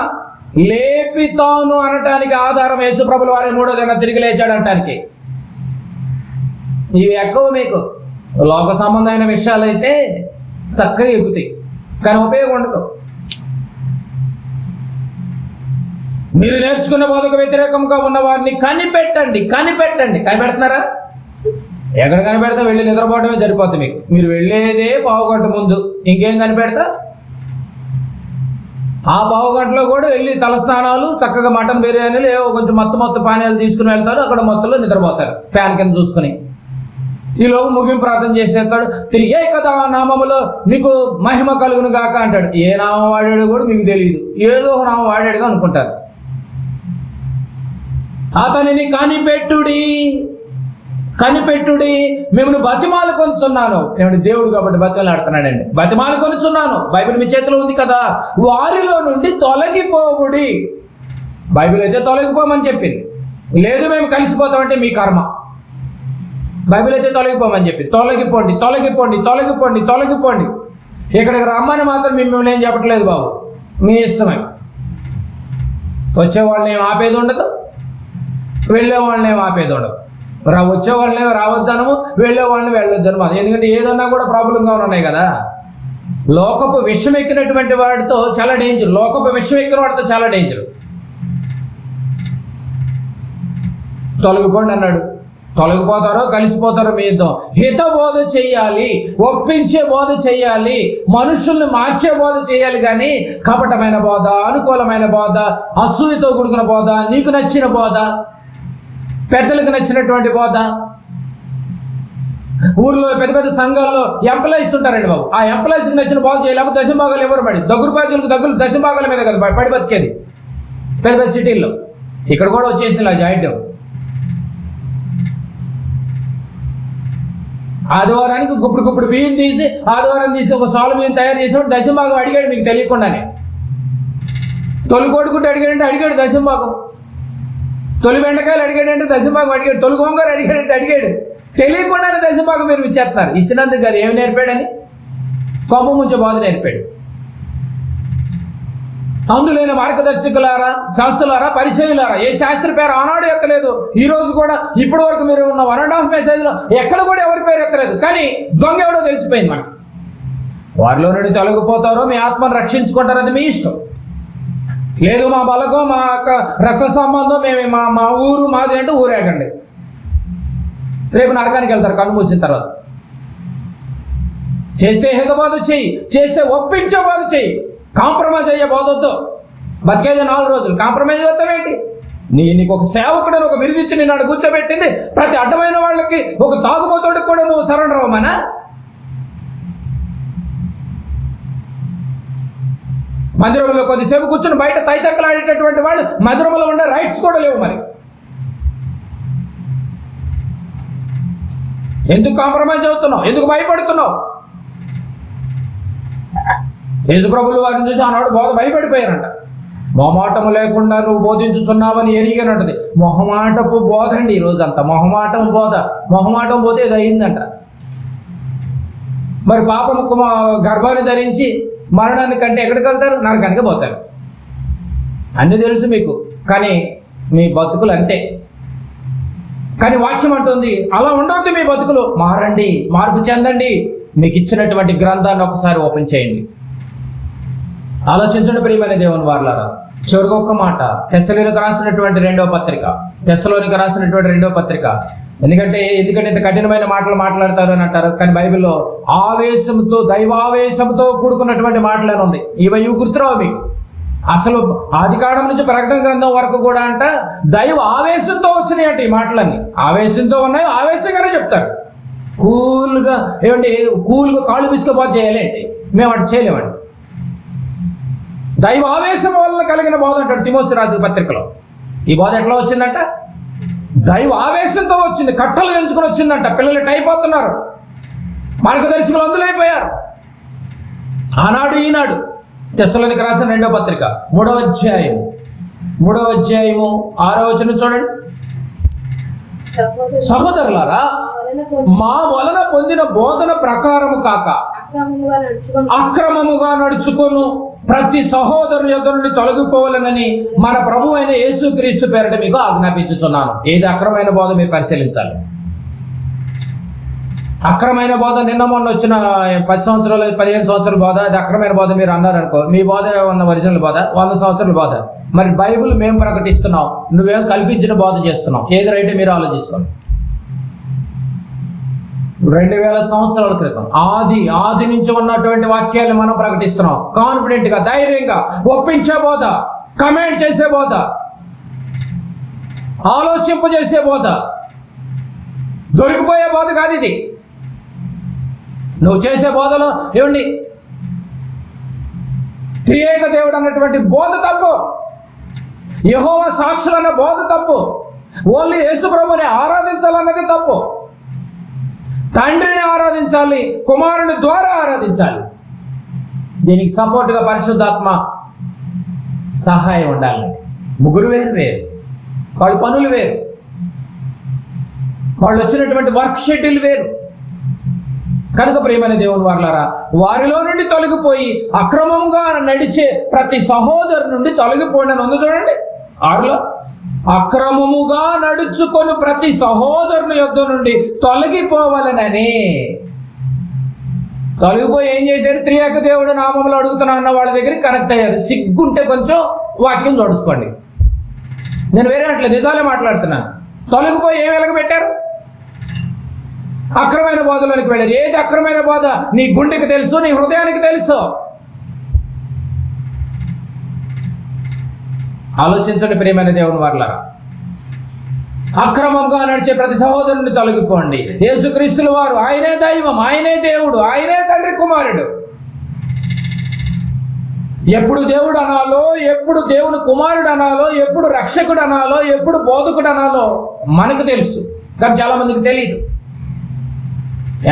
లేపితాను అనటానికి ఆధారం యేసుప్రభుల వారి 3వ దినం తిరిగి లేచాడు అనటానికి. ఇవి ఎక్కువ మీకు లోక సంబంధమైన విషయాలైతే చక్కగా ఎక్కుతాయి, కానీ ఉపయోగం ఉండదు. మీరు నేర్చుకున్న బోధకు వ్యతిరేకంగా ఉన్న వారిని కనిపెట్టండి. కనిపెడుతున్నారా? ఎక్కడ కనిపెడతా? వెళ్ళి నిద్రపోవడమే సరిపోతుంది మీకు. మీరు వెళ్ళేదే పావుగంట ముందు, ఇంకేం కనిపెడతా? ఆ పావుగంటలో కూడా వెళ్ళి తలస్నానాలు, చక్కగా మటన్ బిర్యానీలు, ఏవో కొంచెం మొత్తం పానీయాలు తీసుకుని వెళ్తారు. అక్కడ మొత్తంలో నిద్రపోతారు ఫ్యాన్ కింద చూసుకుని. ఈలోపు ముగింపు ప్రార్థన చేసేస్తాడు. తిరిగే కదా నామములో మీకు మహిమ కలుగును గాక అంటాడు. ఏ నామం వాడాడో కూడా మీకు తెలియదు, ఏదో ఒక నామం వాడాడుగా అనుకుంటారు. అతనిని కనిపెట్టుడి, మిమ్మల్ని బతిమాలు కొనుచున్నాను. ఏమంటే దేవుడు కాబట్టి బతిమాలు ఆడుతున్నాడండి. బతిమాలు కొనుచున్నాను, బైబిల్ మీ చేతిలో ఉంది కదా, వారిలో నుండి తొలగిపోవుడి. బైబిల్ అయితే తొలగిపోమని చెప్పింది, లేదు మేము కలిసిపోతామంటే మీ కర్మ. బైబిల్ అయితే తొలగిపోమని చెప్పింది. తొలగిపోండి. ఇక్కడికి రమ్మని మాత్రం మిమ్మల్ని ఏం చెప్పట్లేదు బాబు, మీ ఇష్టమే. వచ్చేవాళ్ళని ఏం ఆపేది ఉండదు, వెళ్ళే వాళ్ళని ఏం ఆపేది ఉండదు. వచ్చే వాళ్ళని రావద్దనము, వెళ్ళే వాళ్ళని వెళ్ళొద్దనము. ఎందుకంటే ఏదన్నా కూడా ప్రాబ్లంగా ఉన్నాయి కదా. లోకపు విషం ఎక్కినటువంటి వాడితో చాలా డేంజర్. చాలా డేంజర్. తొలగిపోండి అన్నాడు. తొలగిపోతారో కలిసిపోతారో మీ యుద్ధం. హిత బోధ చెయ్యాలి, ఒప్పించే బోధ చెయ్యాలి, మనుషుల్ని మార్చే బోధ చేయాలి. కానీ కపటమైన బోధ, అనుకూలమైన బోధ, అసూయతో కూడుకున్న బోధ, నీకు నచ్చిన బోధ, పెద్దలకు నచ్చినటువంటి బోధ. ఊర్లో పెద్ద సంఘాల్లో ఎంప్లాయీస్ ఉంటారండి బాబు. ఆ ఎంప్లాయీస్కి నచ్చిన బోధ చేయలేకపోతే దశభాగాలు ఎవరు పడి దగ్గర దశభాగాల మీద కదా పడి బతికేది పెద్ద సిటీల్లో. ఇక్కడ కూడా వచ్చేసింది ఇలా జాయింట్. ఆదివారానికి గుప్పుడు బియ్యం తీసి, ఆదివారం తీసి ఒక సాలు బియ్యం తయారు చేసేవాడు దశభాగం అడిగాడు మీకు తెలియకుండానే. తొలి కొడుకుంటే అడిగాడు దశభాగం. తొలి బెండకాయలు అడిగాడంటే దశభాగం అడిగాడు. తొలి గోంగూర అడిగాడు. తెలియకుండానే దశభాగం మీరు ఇచ్చేస్తున్నారు. ఇచ్చినందుకు అది ఏమి నేర్పాడని? కోప ముంచే బాధ నేర్పాడు. అందులోని మార్గదర్శకులారా, శాస్త్రులారా, పరిచయులారా, ఏ శాస్త్రి పేరు ఆనాడు ఎత్తలేదు. ఈ రోజు కూడా ఇప్పటి వరకు మీరు ఉన్న 1.5 మెసేజ్లో ఎక్కడ కూడా ఎవరి పేరు ఎత్తలేదు. కానీ దొంగ ఎవడో తెలిసిపోయింది మనకు. వారిలో నుండి తొలగిపోతారో మీ ఆత్మను రక్షించుకుంటారు, అది మీ ఇష్టం. లేదు మా బలగం, మా రక్త సంబంధం, మేము మా ఊరు మాది అంటే ఊరేగండి. రేపు నరకానికి వెళ్తారు కన్ను మూసిన తర్వాత. చేస్తే హితబోధ చెయ్యి, చేస్తే ఒప్పించే బోధ చెయ్యి. కాంప్రమైజ్ అయ్యే బోధొద్దు. బతికేది 4 రోజులు, కాంప్రమైజ్ అవుతావేంటి? నీకు ఒక సేవకుడని ఒక బిరుదిచ్చి నిన్ను కూర్చోబెట్టింది. ప్రతి అడ్డమైన వాళ్ళకి, ఒక తాగుబోతోడికి కూడా నువ్వు సరెండర్ అవ్వమనా? మందిరంలో కొద్దిసేపు కూర్చొని బయట తైతక్కలాడేటటువంటి వాళ్ళు మందిరంలో ఉండే రైట్స్ కూడా లేవు. మరి ఎందుకు కాంప్రమైజ్ అవుతున్నావు? ఎందుకు భయపడుతున్నావు? యేసుప్రభుల వారిని చూసి ఆనాడు బోధ భయపడిపోయారంట. మొహమాటము లేకుండా నువ్వు బోధించుచున్నావని ఎరిగానంటది. మొహమాటపు బోధ అండి ఈరోజంతా. మొహమాటం పోతే ఇది అయిందంట. మరి పాపము గర్భాన్ని ధరించి మరణానికంటే ఎక్కడికి వెళ్తారు? నరకానికి పోతారు. అన్నీ తెలుసు మీకు, కానీ మీ బతుకులు అంతే. కానీ వాక్యం అంటుంది అలా ఉండవద్దు మీ బతుకులు. మారండి, మార్పు చెందండి. మీకు ఇచ్చినటువంటి గ్రంథాన్ని ఒకసారి ఓపెన్ చేయండి, ఆలోచించండి ప్రియమైన దేవుని వారలారా. చివరికి ఒక్క మాట, తెస్సలోనికి రాసినటువంటి రెండవ పత్రిక. ఎందుకంటే ఇంత కఠినమైన మాటలు మాట్లాడతారు అని అంటారు. కానీ బైబిల్లో ఆవేశంతో, దైవావేశంతో కూడుకున్నటువంటి మాటలని ఉంది. ఇవి గుర్తురావు మీకు. అసలు ఆదికాండం నుంచి ప్రకటన గ్రంథం వరకు కూడా అంట దైవ ఆవేశంతో వచ్చినాయి అంటే ఈ మాటలన్నీ. ఆవేశంతో ఉన్నాయి, ఆవేశంగానే చెప్తారు. కూల్గా కాళ్ళు పిసుకపోతే చేయాలి అంటే మేము అటు చేయలేమండి. దైవ ఆవేశం వల్ల కలిగిన బోధ అంటాడు తిమోతి రాసిన పత్రికలో. ఈ బోధ ఎట్లా వచ్చిందంట? దైవ ఆవేశంతో వచ్చింది, కట్టలు తెంచుకొని వచ్చిందంట. పిల్లలు అయిపోతున్నారు, మార్గదర్శకులు అందులో అయిపోయారు. ఆనాడు ఈనాడు. తెస్సలోనికి రాసిన 2వ పత్రిక 3వ అధ్యాయము 6వ వచనం చూడండి. సహోదరులారా, మా వలన పొందిన బోధన ప్రకారము కాక అక్రమముగా నడుచుకొను ప్రతి సహోదరుని యొద్ద నుండి తొలగిపోవాలనని మన ప్రభు అయిన యేసుక్రీస్తు పేరిట మీకు ఆజ్ఞాపించుచున్నాను. ఏది అక్రమైన బోధ మీరు పరిశీలించాలి. అక్రమైన బోధ నిన్న మొన్న వచ్చిన 10 సంవత్సరాలు 15 సంవత్సరాల బోధ, అది అక్రమైన బోధ మీరు అన్నారనుకో, మీ బోధ ఉన్న ఒరిజినల్ బోధ 100 సంవత్సరాల బోధ. మరి బైబిల్ మేము ప్రకటిస్తున్నాం, నువ్వేం కల్పించిన బోధ చేస్తున్నావు, ఏది రైతే మీరు ఆలోచించుకోండి. 2000 సంవత్సరాల క్రితం ఆది నుంచి ఉన్నటువంటి వాక్యాలు మనం ప్రకటిస్తున్నాం. కాన్ఫిడెంట్ గా, ధైర్యంగా, ఒప్పించే బోధ, కమెంట్ చేసే బోధ, ఆలోచింపజేసే బోధ, దొరికిపోయే బోధ కాదు ఇది. నువ్వు చేసే బోధలో ఏమండి త్రియేక దేవుడు అన్నటువంటి బోధ తప్పు, యెహోవా సాక్షులు అన్న బోధ తప్పు, ఓన్లీ యేసు ప్రభుని ఆరాధించాలన్నది తప్పు. తండ్రిని ఆరాధించాలి, కుమారుని ద్వారా ఆరాధించాలి. దీనికి సపోర్ట్గా పరిశుద్ధాత్మ సహాయం ఉండాలి. ముగ్గురు వేరు వేరు, వాళ్ళ పనులు వేరు, వాళ్ళు వచ్చినటువంటి వర్క్ షెడ్యూల్ వేరు. కనుక ప్రియమైన దేవుని వారలారా, వారిలో నుండి తొలగిపోయి అక్రమంగా నడిచే ప్రతి సహోదరు నుండి తొలగిపోండి అని ఉంది చూడండి 6లో. అక్రమముగా నడుచుకొని ప్రతి సహోదరుని యొద్ద నుండి తొలగిపోవాలనని. తొలగిపోయి ఏం చేశారు? త్రియేక దేవుడు నామంలో అడుగుతున్నా అన్న వాళ్ళ దగ్గరికి కనెక్ట్ అయ్యారు. సిగ్గుంటే కొంచెం వాక్యం చూడుకోండి. నేను వేరే అట్లా నిజాలే మాట్లాడుతున్నాను. తొలగిపోయి ఏం వెలగబెట్టారు? అక్రమైన బోధలోనికి వెళ్ళారు. ఏది అక్రమైన బోధ? నీ గుండెకి తెలుసు, నీ హృదయానికి తెలుసు. ఆలోచించండి ప్రియమైన దేవుని వారలారా. అక్రమంగా నడిచే ప్రతి సహోదరుని తొలగిపోండి. యేసుక్రీస్తుల వారు ఆయనే దైవం, ఆయనే దేవుడు, ఆయనే తండ్రి కుమారుడు. ఎప్పుడు దేవుడు అనాలో, ఎప్పుడు దేవుని కుమారుడు అనాలో, ఎప్పుడు రక్షకుడు అనాలో, ఎప్పుడు బోధకుడు అనాలో మనకు తెలుసు, కానీ చాలా మందికి తెలియదు.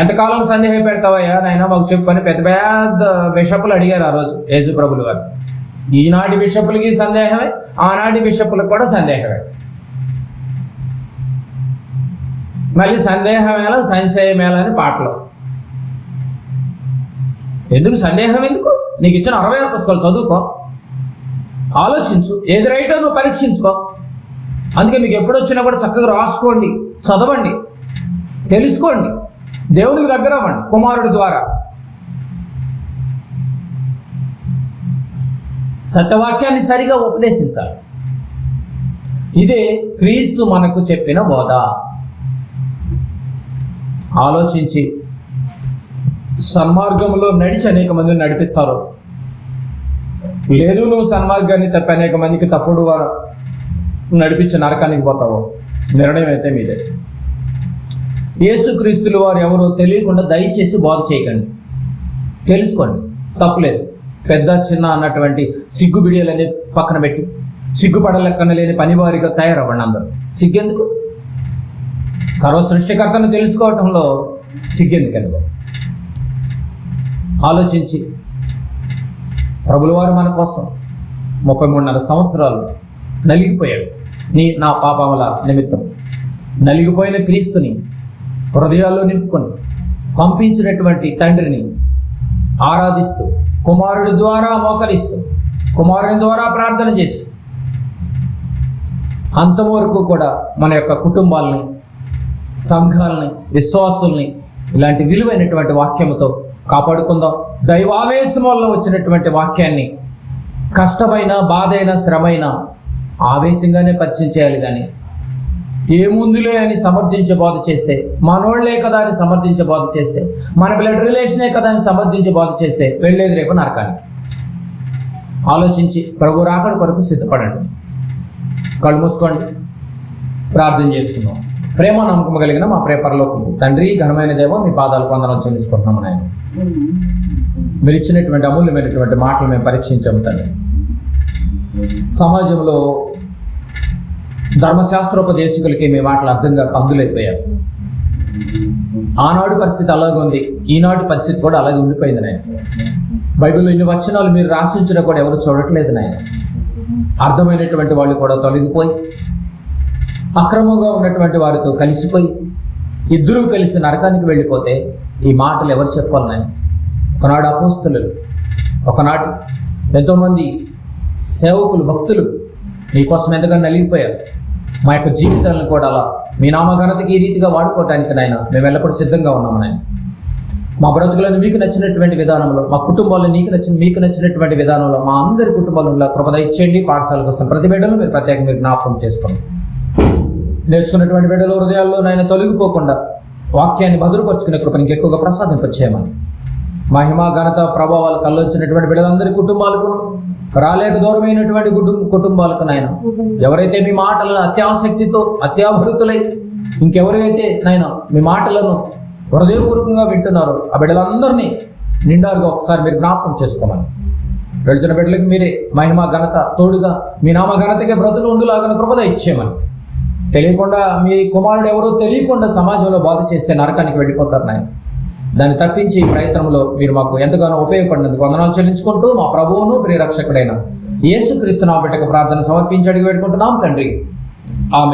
ఎంతకాలం సందేహం పెడతావయ్యా నాయన మాకు చెప్పని పెద్ద పెద్ద బిషపులు అడిగారు ఆ రోజు యేసు ప్రభులు వారు. ఈనాటి బిషపులకి సందేహమే, ఆనాటి బిషపులకు కూడా సందేహమే. మళ్ళీ సందేహమేలా సంశయమేలా అని పాటలు. ఎందుకు సందేహం? ఎందుకు? నీకు ఇచ్చిన 66 పుస్తకాలు చదువుకో, ఆలోచించు, ఏది రైటో నువ్వు పరీక్షించుకో. అందుకే మీకు ఎప్పుడు వచ్చినా కూడా చక్కగా రాసుకోండి, చదవండి, తెలుసుకోండి, దేవునికి దగ్గర అవ్వండి కుమారుడి ద్వారా. సత్యవాక్యాన్ని సరిగా ఉపదేశించాలి. ఇదే క్రీస్తు మనకు చెప్పిన బోధ. ఆలోచించి సన్మార్గంలో నడిచి అనేక మందిని నడిపిస్తారు. లేదు నువ్వు సన్మార్గాన్ని తప్పి అనేక మందికి తప్పుడు వారు నడిపించి నరకానికి పోతావు, నిర్ణయం అయితే మీదే. యేసుక్రీస్తులు వారు ఎవరో తెలియకుండా దయచేసి బోధ చేయకండి, తెలుసుకోండి, తప్పులేదు. పెద్ద చిన్న అన్నటువంటి సిగ్గు బిడియలని పక్కన పెట్టి సిగ్గుపడలెక్కన లేని పనివారిగా తయారవ్వండి అందరూ. సిగ్గెందుకు? సర్వసృష్టికర్తను తెలుసుకోవటంలో సిగ్గెందుకండి? ఆలోచించి ప్రభుల వారు మన కోసం 33.5 సంవత్సరాలు నలిగిపోయాడు. నా పాపముల నిమిత్తం నలిగిపోయిన క్రీస్తుని హృదయాల్లో నింపుకొని పంపించినటువంటి తండ్రిని ఆరాధిస్తూ, కుమారుడి ద్వారా మోకరిస్తూ, కుమారుని ద్వారా ప్రార్థన చేస్తూ, అంతవరకు కూడా మన యొక్క కుటుంబాలని, సంఘాలని, విశ్వాసుల్ని ఇలాంటి విలువైనటువంటి వాక్యముతో కాపాడుకుందాం. దైవావేశం వల్ల వచ్చినటువంటి వాక్యాన్ని కష్టమైన, బాధైన, శ్రమైన ఆవేశంగానే పరిచయం చేయాలి. కానీ ఏముందులే అని సమర్థించే బోధ చేస్తే, మనోళ్లే కదా అని సమర్థించే బోధ చేస్తే, మన బ్లడ్ రిలేషనే కదా అని సమర్థించే బోధ చేస్తే వెళ్ళేది రేపు నరకానికి. ఆలోచించి ప్రభు రాకడ కొరకు సిద్ధపడండి. కళ్ళు మూసుకోండి, ప్రార్థన చేసుకుందాం. ప్రేమ నమ్మకం కలిగిన మా పరలోకపు తండ్రి, ఘనమైన దేవ, మీ పాదాలకు వందనాలు చెల్లించుకుంటున్నాము నాయన. మీరు ఇచ్చినటువంటి అమూల్యమైనటువంటి మాటలు మేము పరీక్షించాము తండ్రి. సమాజంలో ధర్మశాస్త్రోపదేశకులకి మీ మాటలు అర్థంగా అందులైపోయారు. ఆనాడు పరిస్థితి అలాగే ఉంది, ఈనాటి పరిస్థితి కూడా అలాగే ఉండిపోయింది నాయన. బైబిల్లో ఇన్ని వచనాలు మీరు రాసించినా కూడా ఎవరు చూడట్లేదు నాయన. అర్థమైనటువంటి వాళ్ళు కూడా తొలగిపోయి అక్రమంగా ఉన్నటువంటి వారితో కలిసిపోయి ఇద్దరూ కలిసి నరకానికి వెళ్ళిపోతే ఈ మాటలు ఎవరు చెప్పాలి నాయన? ఒకనాడు అపోస్తలులు, ఒకనాటి ఎంతోమంది సేవకులు, భక్తులు మీకోసం ఎంతగా నలిగిపోయారు. మా యొక్క జీవితాలను కూడా అలా మీ నామఘనతకి ఈ రీతిగా వాడుకోవటానికి నాయన మేము ఎల్లప్పుడూ సిద్ధంగా ఉన్నాము నాయన. మా బ్రతుకులను మీకు నచ్చినటువంటి విధానంలో, మా కుటుంబాలను మీకు నచ్చినటువంటి విధానంలో మా అందరి కుటుంబాలలో కృప దయచేయండి. పాఠశాలకు వస్తున్న ప్రతి బిడ్డలు మీరు ప్రత్యేకంగా మీరు జ్ఞాపకం చేసుకోండి. నేర్చుకున్నటువంటి బిడ్డల హృదయాల్లో నాయన తొలగిపోకుండా వాక్యాన్ని భద్రపరుచుకునే కృపను ఇంకెక్కువగా ప్రసాదింపచేయమని, మహిమ ఘనత ప్రభావాలు కళ్ళొచ్చినటువంటి బిడ్డలందరి కుటుంబాలకు, రాలేక దూరమైనటువంటి కుటుంబాలకు నాయన, ఎవరైతే మీ మాటలను అత్యాసక్తితో అత్యాభృతులై ఇంకెవరైతే నాయన మీ మాటలను హృదయపూర్వకంగా వింటున్నారో ఆ బిడ్డలందరినీ నిండారుగా ఒకసారి మీరు జ్ఞాపకం చేసుకోమని, వెళ్తున్న బిడ్డలకు మీరే మహిమ ఘనత తోడుగా మీ నామ ఘనతకే బ్రతులు ఉండులాగా కృపద ఇచ్చేయమని, తెలియకుండా మీ కుమారుడు ఎవరో తెలియకుండా సమాజంలో బాధ చేస్తే నరకానికి వెళ్ళిపోతారు నాయన. దాన్ని తప్పించి ఈ ప్రయత్నంలో మీరు మాకు ఎంతగానో ఉపయోగపడినందుకు వందనాలు చెల్లించుకుంటూ మా ప్రభువును ప్రియరక్షకుడైన యేసుక్రీస్తు నామమున ప్రార్థన సమర్పించి అడిగి వేడుకుంటున్నాం తండ్రి. ఆమేన్.